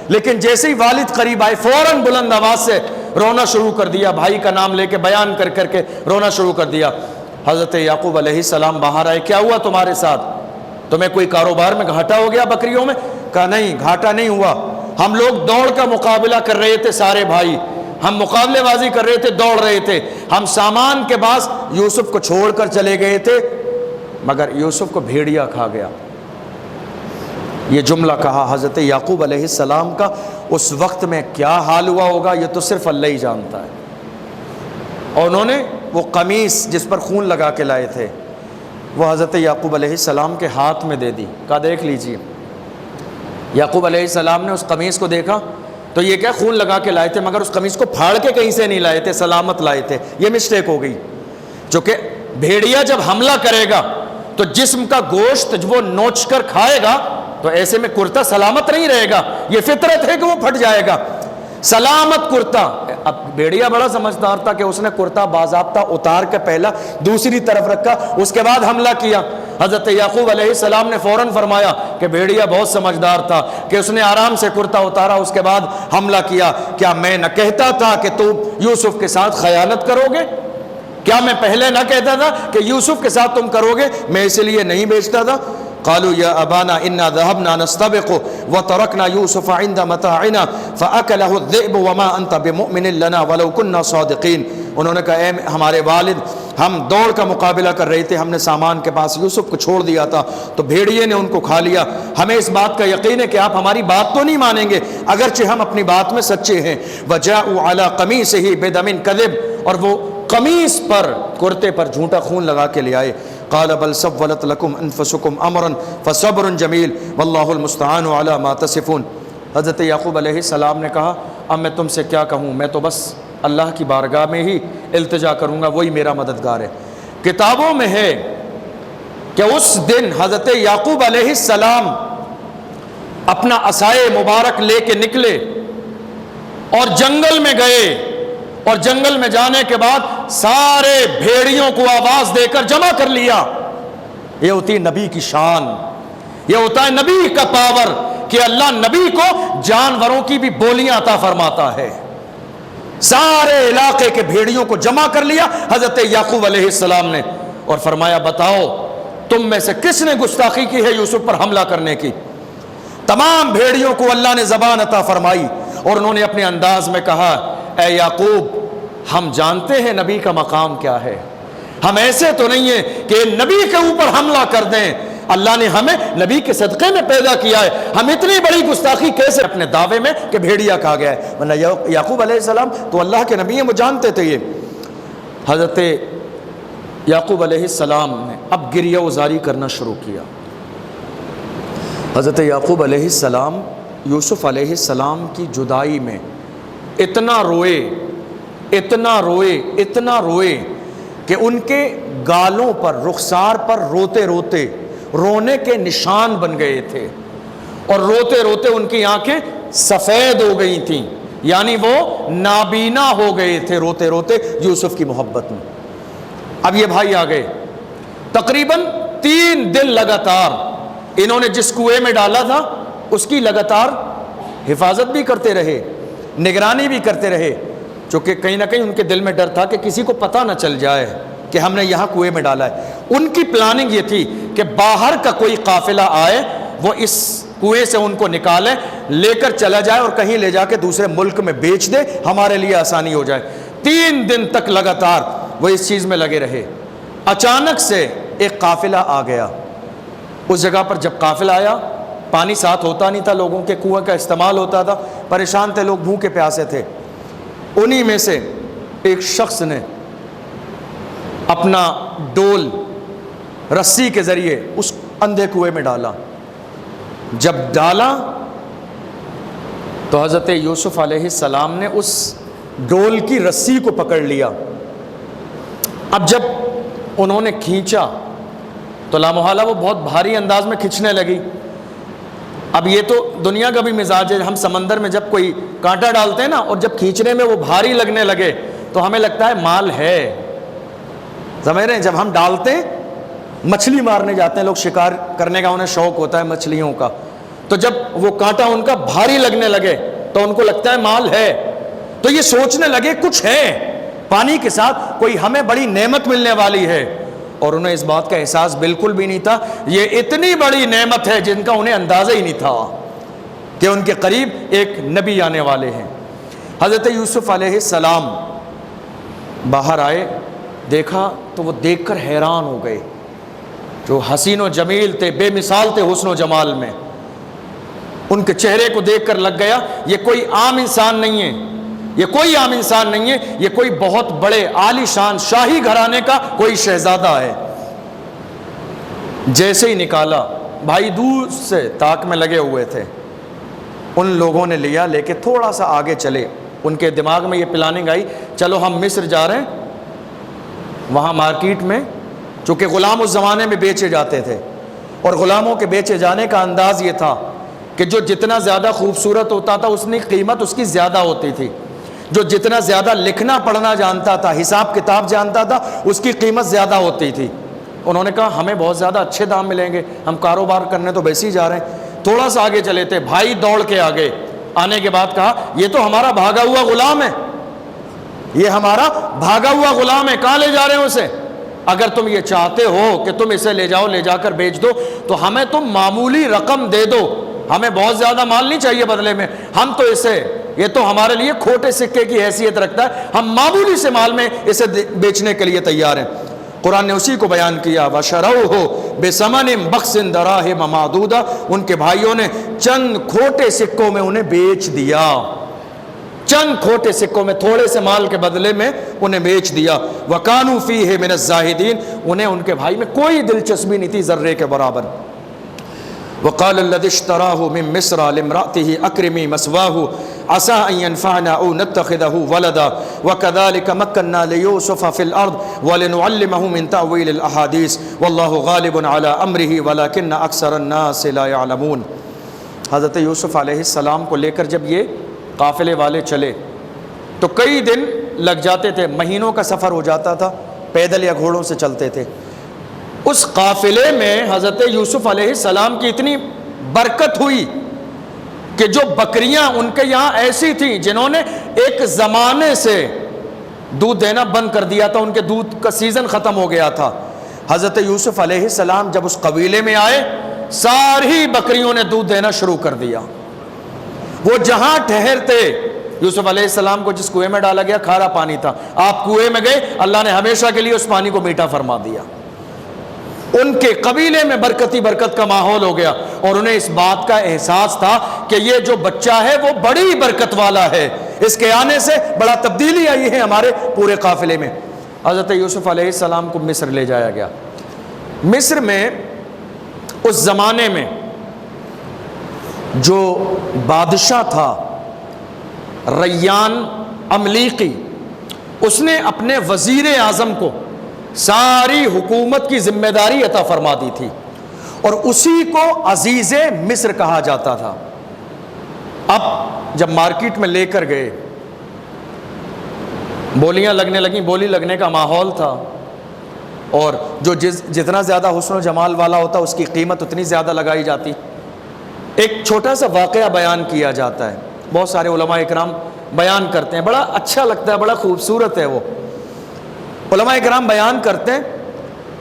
لیکن جیسے ہی والد قریب آئے فوراً بلند آواز سے رونا شروع کر دیا, بھائی کا نام لے کے بیان کر کر کے رونا شروع کر دیا. حضرت یعقوب علیہ السلام باہر آئے, کیا ہوا تمہارے ساتھ؟ تمہیں کوئی کاروبار میں گھاٹا ہو گیا بکریوں میں؟ کہا نہیں, گھاٹا نہیں ہوا, ہم لوگ دوڑ کا مقابلہ کر رہے تھے, سارے بھائی ہم مقابلے بازی کر رہے تھے, دوڑ رہے تھے, ہم سامان کے پاس یوسف کو چھوڑ کر چلے گئے تھے, مگر یوسف کو بھیڑیا کھا گیا. یہ جملہ کہا حضرت یعقوب علیہ السلام کا, اس وقت میں کیا حال ہوا ہوگا یہ تو صرف اللہ ہی جانتا ہے. اور انہوں نے وہ قمیص جس پر خون لگا کے لائے تھے وہ حضرت یعقوب علیہ السلام کے ہاتھ میں دے دی, کہا دیکھ لیجئے. یعقوب علیہ السلام نے اس قمیص کو دیکھا تو یہ کیا خون لگا کے لائے تھے, مگر اس قمیص کو پھاڑ کے کہیں سے نہیں لائے تھے, سلامت لائے تھے. یہ مسٹیک ہو گئی, چونکہ بھیڑیا جب حملہ کرے گا تو جسم کا گوشت وہ نوچ کر کھائے گا, تو ایسے میں کرتا سلامت نہیں رہے گا, یہ فطرت ہے کہ وہ پھٹ جائے گا. سلامت کرتا. اب بھیڑیا بڑا سمجھدار تھا کہ اس نے کرتا باضابطہ اتار کے پہلا دوسری طرف رکھا, اس کے بعد حملہ کیا. حضرت یعقوب علیہ السلام نے فوراً فرمایا کہ بھیڑیا بہت سمجھدار تھا کہ اس نے آرام سے کرتا اتارا, اس کے بعد حملہ کیا. کیا میں نہ کہتا تھا کہ تم یوسف کے ساتھ خیانت کرو گے؟ کیا میں پہلے نہ کہتا تھا کہ یوسف کے ساتھ تم کرو گے؟ میں اس لیے نہیں بیچتا تھا. قالوا یا ابانا انا ذهبنا نستبق وتركنا يوسف عند متاعنا فاكله الذئب وما انت بمؤمن لنا ولو كنا صادقين. انہوں نے کہا اے ہمارے والد, ہم دوڑ کا مقابلہ کر رہے تھے, ہم نے سامان کے پاس یوسف کو چھوڑ دیا تھا تو بھیڑیے نے ان کو کھا لیا. ہمیں اس بات کا یقین ہے کہ آپ ہماری بات تو نہیں مانیں گے اگرچہ ہم اپنی بات میں سچے ہیں. وجاءوا على قميصه بدم كذب, اور وہ قمیص پر, کرتے پر جھوٹا خون لگا کے لے آئے. قال بل سولت لكم انفسكم امرا فصبر جمیل والله المستعان على ما تصفون. حضرت یعقوب علیہ السلام نے کہا اب میں تم سے کیا کہوں, میں تو بس اللہ کی بارگاہ میں ہی التجا کروں گا, وہی میرا مددگار ہے. کتابوں میں ہے کہ اس دن حضرت یعقوب علیہ السلام اپنا عصائے مبارک لے کے نکلے اور جنگل میں گئے, اور جنگل میں جانے کے بعد سارے بھیڑیوں کو آواز دے کر جمع کر لیا. یہ ہوتی ہے نبی کی شان, یہ ہوتا ہے نبی کا پاور کہ اللہ نبی کو جانوروں کی بھی بولیاں عطا فرماتا ہے. سارے علاقے کے بھیڑیوں کو جمع کر لیا حضرت یعقوب علیہ السلام نے, اور فرمایا بتاؤ تم میں سے کس نے گستاخی کی ہے یوسف پر حملہ کرنے کی؟ تمام بھیڑیوں کو اللہ نے زبان عطا فرمائی اور انہوں نے اپنے انداز میں کہا اے یعقوب, ہم جانتے ہیں نبی کا مقام کیا ہے, ہم ایسے تو نہیں ہیں کہ نبی کے اوپر حملہ کر دیں. اللہ نے ہمیں نبی کے صدقے میں پیدا کیا ہے, ہم اتنی بڑی گستاخی کیسے اپنے دعوے میں کہ بھیڑیا کہا گیا ہے؟ ورنہ یعقوب علیہ السلام تو اللہ کے نبی ہیں, وہ جانتے تھے. یہ حضرت یعقوب علیہ السلام نے اب گریہ وزاری کرنا شروع کیا. حضرت یعقوب علیہ السلام یوسف علیہ السلام کی جدائی میں اتنا روئے, اتنا روئے, اتنا روئے کہ ان کے گالوں پر, رخسار پر روتے روتے رونے کے نشان بن گئے تھے, اور روتے روتے ان کی آنکھیں سفید ہو گئی تھیں, یعنی وہ نابینا ہو گئے تھے روتے روتے یوسف کی محبت میں. اب یہ بھائی آ گئے, تقریباً 3 دن لگاتار انہوں نے جس کنویں میں ڈالا تھا اس کی لگاتار حفاظت بھی کرتے رہے, نگرانی بھی کرتے رہے, چونکہ کہیں نہ کہیں ان کے دل میں ڈر تھا کہ کسی کو پتہ نہ چل جائے کہ ہم نے یہاں کنویں میں ڈالا ہے. ان کی پلاننگ یہ تھی کہ باہر کا کوئی قافلہ آئے وہ اس کنویں سے ان کو نکالے, لے کر چلا جائے اور کہیں لے جا کے دوسرے ملک میں بیچ دے, ہمارے لیے آسانی ہو جائے. 3 دن تک لگاتار وہ اس چیز میں لگے رہے. اچانک سے ایک قافلہ آ گیا. اس جگہ پر جب قافلہ آیا, پانی ساتھ ہوتا نہیں تھا, لوگوں کے کنویں کا استعمال ہوتا تھا, پریشان تھے لوگ, بھوکے پیاسے تھے. انہی میں سے ایک شخص نے اپنا ڈول رسی کے ذریعے اس اندھے کنویں میں ڈالا. جب ڈالا تو حضرت یوسف علیہ السلام نے اس ڈول کی رسی کو پکڑ لیا. اب جب انہوں نے کھینچا تو لامحالہ وہ بہت بھاری انداز میں کھینچنے لگی. اب یہ تو دنیا کا بھی مزاج ہے, ہم سمندر میں جب کوئی کانٹا ڈالتے ہیں نا, اور جب کھینچنے میں وہ بھاری لگنے لگے تو ہمیں لگتا ہے مال ہے. سمجھ رہے ہیں, جب ہم ڈالتے ہیں, مچھلی مارنے جاتے ہیں لوگ, شکار کرنے کا انہیں شوق ہوتا ہے مچھلیوں کا, تو جب وہ کانٹا ان کا بھاری لگنے لگے تو ان کو لگتا ہے مال ہے. تو یہ سوچنے لگے کچھ ہے, پانی کے ساتھ کوئی ہمیں بڑی نعمت ملنے والی ہے, اور انہیں اس بات کا احساس بالکل بھی نہیں تھا. یہ اتنی بڑی نعمت ہے جن کا انہیں اندازہ ہی نہیں تھا کہ ان کے قریب ایک نبی آنے والے ہیں. حضرت یوسف علیہ السلام باہر آئے, دیکھا تو وہ دیکھ کر حیران ہو گئے. جو حسین و جمیل تھے, بے مثال تھے حسن و جمال میں, ان کے چہرے کو دیکھ کر لگ گیا یہ کوئی عام انسان نہیں ہے, یہ کوئی عام انسان نہیں ہے, یہ کوئی بہت بڑے عالی شان شاہی گھرانے کا کوئی شہزادہ ہے. جیسے ہی نکالا, بھائی دور سے تاک میں لگے ہوئے تھے, ان لوگوں نے لیا, لے کے تھوڑا سا آگے چلے. ان کے دماغ میں یہ پلاننگ آئی, چلو ہم مصر جا رہے ہیں, وہاں مارکیٹ میں چونکہ غلام اس زمانے میں بیچے جاتے تھے, اور غلاموں کے بیچے جانے کا انداز یہ تھا کہ جو جتنا زیادہ خوبصورت ہوتا تھا اس کی قیمت اس کی زیادہ ہوتی تھی, جو جتنا زیادہ لکھنا پڑھنا جانتا تھا, حساب کتاب جانتا تھا, اس کی قیمت زیادہ ہوتی تھی. انہوں نے کہا ہمیں بہت زیادہ اچھے دام ملیں گے, ہم کاروبار کرنے تو ویسے ہی جا رہے ہیں. تھوڑا سا آگے چلے تھے, بھائی دوڑ کے آگے آنے کے بعد کہا یہ تو ہمارا بھاگا ہوا غلام ہے, یہ ہمارا بھاگا ہوا غلام ہے, کہاں لے جا رہے ہیں اسے؟ اگر تم یہ چاہتے ہو کہ تم اسے لے جاؤ, لے جا کر بیچ دو, تو ہمیں تم معمولی رقم دے دو, ہمیں بہت زیادہ مال نہیں چاہیے بدلے میں, ہم تو اسے, یہ تو ہمارے لیے کھوٹے سکے کی حیثیت رکھتا ہے, ہم معمولی سے مال میں اسے بیچنے کے لیے تیار ہیں. قرآن نے اسی کو بیان کیا, وَشَرَوْهُ بِثَمَنٍ بَخْسٍ دَرَاهِمَ مَعْدُودَةٍ, ان کے بھائیوں نے چند کھوٹے سکوں میں انہیں بیچ دیا, چند کھوٹے سکوں میں, تھوڑے سے مال کے بدلے میں انہیں بیچ دیا. وَكَانُوا فِيهِ مِنَ الزَّاهِدِينَ, انہیں ان کے بھائی میں کوئی دلچسپی نہیں تھی ذرے کے برابر. وقال الذي اشتراه من مصر لامرأته أكرمي مثواه عسى أن ينفعنا أو نتخذه ولدا وكذلك مكنا ليوسف في الأرض ولنعلمه من تأويل الأحاديث والله غالب على أمره ولكن أكثر الناس لا يعلمون. حضرت یوسف علیہ السلام کو لے کر جب یہ قافلے والے چلے تو کئی دن لگ جاتے تھے, مہینوں کا سفر ہو جاتا تھا, پیدل یا گھوڑوں سے چلتے تھے. اس قافلے میں حضرت یوسف علیہ السلام کی اتنی برکت ہوئی کہ جو بکریاں ان کے یہاں ایسی تھیں جنہوں نے ایک زمانے سے دودھ دینا بند کر دیا تھا, ان کے دودھ کا سیزن ختم ہو گیا تھا. حضرت یوسف علیہ السلام جب اس قبیلے میں آئے, ساری بکریوں نے دودھ دینا شروع کر دیا. وہ جہاں ٹھہرتے یوسف علیہ السلام کو جس کنویں میں ڈالا گیا کھارا پانی تھا، آپ کنویں میں گئے، اللہ نے ہمیشہ کے لیے اس پانی کو میٹھا فرما دیا۔ ان کے قبیلے میں برکتی برکت کا ماحول ہو گیا، اور انہیں اس بات کا احساس تھا کہ یہ جو بچہ ہے وہ بڑی برکت والا ہے، اس کے آنے سے بڑا تبدیلی آئی ہے ہمارے پورے قافلے میں۔ حضرت یوسف علیہ السلام کو مصر لے جایا گیا۔ مصر میں اس زمانے میں جو بادشاہ تھا ریان عملیقی، اس نے اپنے وزیر اعظم کو ساری حکومت کی ذمہ داری عطا فرما دی تھی، اور اسی کو عزیز مصر کہا جاتا تھا۔ اب جب مارکیٹ میں لے کر گئے، بولیاں لگنے لگیں، بولی لگنے کا ماحول تھا، اور جو جتنا زیادہ حسن و جمال والا ہوتا اس کی قیمت اتنی زیادہ لگائی جاتی۔ ایک چھوٹا سا واقعہ بیان کیا جاتا ہے، بہت سارے علماء اکرام بیان کرتے ہیں، بڑا اچھا لگتا ہے، بڑا خوبصورت ہے۔ وہ علماء اکرام بیان کرتے ہیں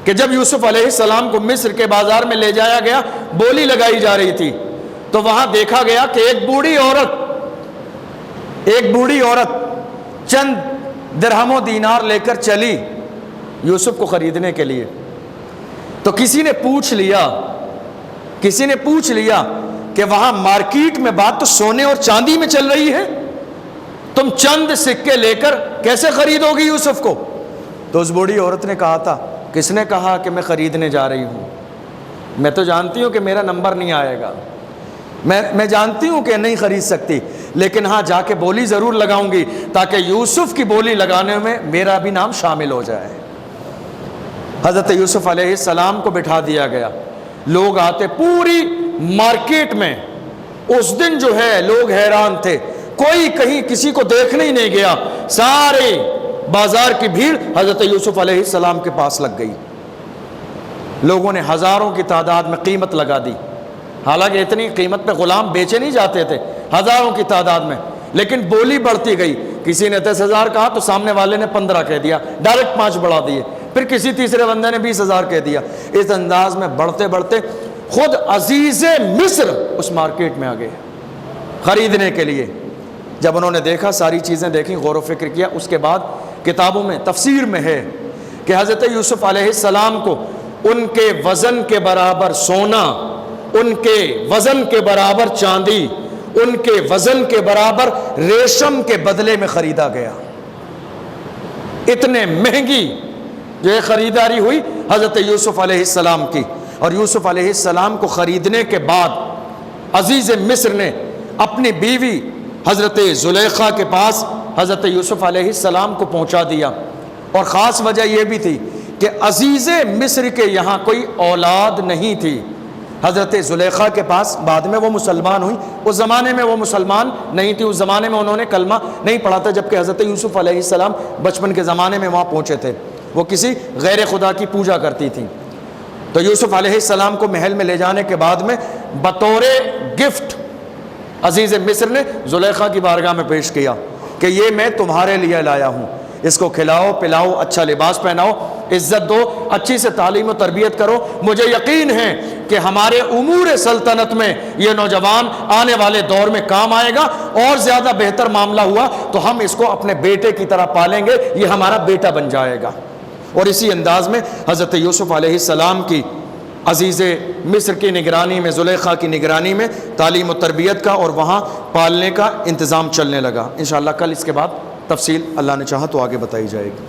کہ جب یوسف علیہ السلام کو مصر کے بازار میں لے جایا گیا، بولی لگائی جا رہی تھی، تو وہاں دیکھا گیا کہ ایک بوڑھی عورت چند درہم و دینار لے کر چلی یوسف کو خریدنے کے لیے۔ تو کسی نے پوچھ لیا کہ وہاں مارکیٹ میں بات تو سونے اور چاندی میں چل رہی ہے، تم چند سکے لے کر کیسے خریدو گی یوسف کو؟ تو اس بوڑھی عورت نے کہا تھا، کس نے کہا کہ میں خریدنے جا رہی ہوں؟ میں تو جانتی ہوں کہ میرا نمبر نہیں آئے گا، میں جانتی ہوں کہ نہیں خرید سکتی، لیکن ہاں جا کے بولی ضرور لگاؤں گی تاکہ یوسف کی بولی لگانے میں میرا بھی نام شامل ہو جائے۔ حضرت یوسف علیہ السلام کو بٹھا دیا گیا، لوگ آتے پوری مارکیٹ میں۔ اس دن جو ہے لوگ حیران تھے، کوئی کہیں کسی کو دیکھنے ہی نہیں گیا، سارے بازار کی بھیڑ حضرت یوسف علیہ السلام کے پاس لگ گئی۔ لوگوں نے ہزاروں کی تعداد میں قیمت لگا دی، حالانکہ اتنی قیمت پہ غلام بیچے نہیں جاتے تھے، ہزاروں کی تعداد میں، لیکن بولی بڑھتی گئی۔ کسی نے 10,000 کہا تو سامنے والے نے 15 کہہ دیا، ڈائریکٹ 5 بڑھا دیے، پھر کسی تیسرے بندے نے 20,000 کہہ دیا۔ اس انداز میں بڑھتے بڑھتے خود عزیز مصر اس مارکیٹ میں آ گئے خریدنے کے لیے۔ جب انہوں نے دیکھا، ساری چیزیں دیکھیں، غور و فکر کیا، اس کے بعد کتابوں میں تفسیر میں ہے کہ حضرت یوسف علیہ السلام کو ان کے وزن کے برابر سونا، ان کے وزن کے برابر چاندی، ان کے وزن کے برابر ریشم کے بدلے میں خریدا گیا۔ اتنے مہنگی جو ہے خریداری ہوئی حضرت یوسف علیہ السلام کی۔ اور یوسف علیہ السلام کو خریدنے کے بعد عزیز مصر نے اپنی بیوی حضرت زلیخا کے پاس حضرت یوسف علیہ السلام کو پہنچا دیا، اور خاص وجہ یہ بھی تھی کہ عزیز مصر کے یہاں کوئی اولاد نہیں تھی۔ حضرت زلیخا کے پاس بعد میں وہ مسلمان ہوئی، اس زمانے میں وہ مسلمان نہیں تھی، اس زمانے میں انہوں نے کلمہ نہیں پڑھا تھا، جبکہ حضرت یوسف علیہ السلام بچپن کے زمانے میں وہاں پہنچے تھے، وہ کسی غیر خدا کی پوجا کرتی تھیں۔ تو یوسف علیہ السلام کو محل میں لے جانے کے بعد میں بطور گفٹ عزیز مصر نے زلیخا کی بارگاہ میں پیش کیا کہ یہ میں تمہارے لیے لایا ہوں، اس کو کھلاؤ پلاؤ، اچھا لباس پہناؤ، عزت دو، اچھی سے تعلیم و تربیت کرو، مجھے یقین ہے کہ ہمارے امور سلطنت میں یہ نوجوان آنے والے دور میں کام آئے گا، اور زیادہ بہتر معاملہ ہوا تو ہم اس کو اپنے بیٹے کی طرح پالیں گے، یہ ہمارا بیٹا بن جائے گا۔ اور اسی انداز میں حضرت یوسف علیہ السلام کی عزیز مصر کی نگرانی میں، زلیخا کی نگرانی میں تعلیم و تربیت کا اور وہاں پالنے کا انتظام چلنے لگا۔ انشاءاللہ کل اس کے بعد تفصیل اللہ نے چاہا تو آگے بتائی جائے گی۔